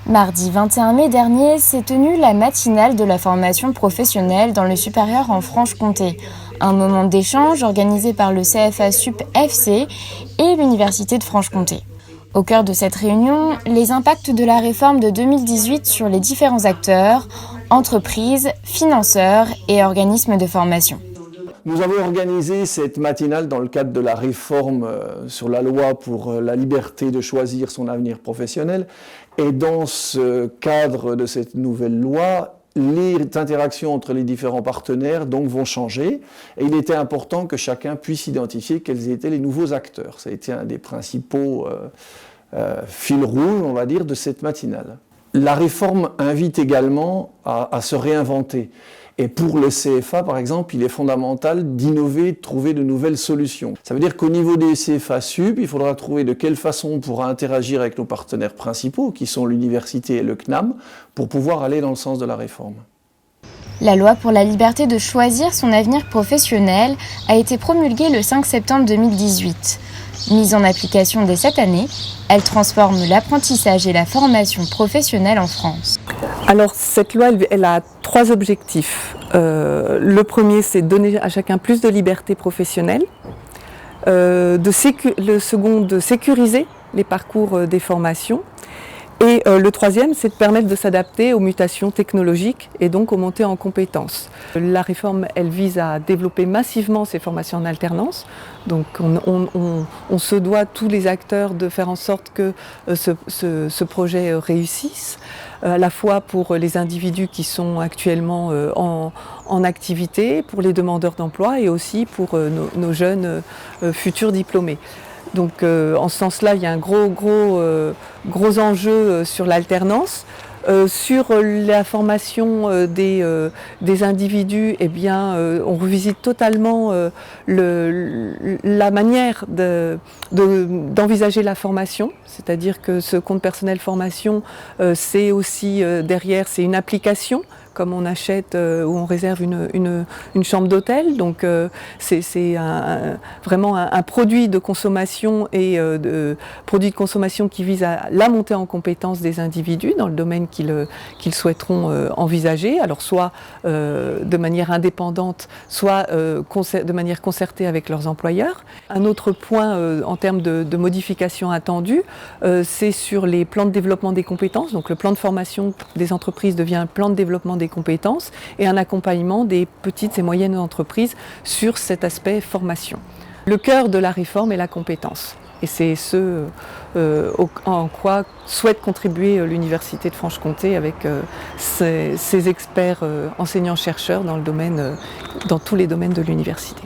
Mardi 21 mai dernier s'est tenue la matinale de la formation professionnelle dans le supérieur en Franche-Comté. Un moment d'échange organisé par le CFA Sup FC et l'Université de Franche-Comté. Au cœur de cette réunion, les impacts de la réforme de 2018 sur les différents acteurs, entreprises, financeurs et organismes de formation. Nous avons organisé cette matinale dans le cadre de la réforme sur la loi pour la liberté de choisir son avenir professionnel. Et dans ce cadre de cette nouvelle loi, les interactions entre les différents partenaires donc vont changer. Et il était important que chacun puisse identifier quels étaient les nouveaux acteurs. Ça a été un des principaux fils rouges, on va dire, de cette matinale. La réforme invite également à se réinventer. Et pour le CFA, par exemple, il est fondamental d'innover, de trouver de nouvelles solutions. Ça veut dire qu'au niveau des CFA Sup, il faudra trouver de quelle façon on pourra interagir avec nos partenaires principaux, qui sont l'université et le CNAM, pour pouvoir aller dans le sens de la réforme. La loi pour la liberté de choisir son avenir professionnel a été promulguée le 5 septembre 2018. Mise en application dès cette année, elle transforme l'apprentissage et la formation professionnelle en France. Alors cette loi, elle a trois objectifs. Le premier, c'est donner à chacun plus de liberté professionnelle. Le second, de sécuriser les parcours des formations. Et le troisième, c'est de permettre de s'adapter aux mutations technologiques et donc aux montées en compétences. La réforme, elle vise à développer massivement ces formations en alternance. Donc on se doit, tous les acteurs, de faire en sorte que ce projet réussisse, à la fois pour les individus qui sont actuellement en activité, pour les demandeurs d'emploi et aussi pour nos jeunes futurs diplômés. Donc en ce sens-là, il y a un gros enjeu sur l'alternance. Sur la formation des individus, eh bien, on revisite totalement la manière d'envisager la formation. C'est-à-dire que ce compte personnel formation, c'est aussi derrière, c'est une application, comme on achète ou on réserve une chambre d'hôtel. Donc c'est vraiment un produit de consommation et produit de consommation qui vise à la montée en compétence des individus dans le domaine qu'ils souhaiteront envisager, alors soit de manière indépendante, soit de manière concertée avec leurs employeurs. Un autre point en termes de modifications attendues, c'est sur les plans de développement des compétences. Donc le plan de formation des entreprises devient un plan de développement des compétences et un accompagnement des petites et moyennes entreprises sur cet aspect formation. Le cœur de la réforme est la compétence. Et c'est ce en quoi souhaite contribuer l'Université de Franche-Comté avec ses experts enseignants-chercheurs dans tous les domaines de l'université.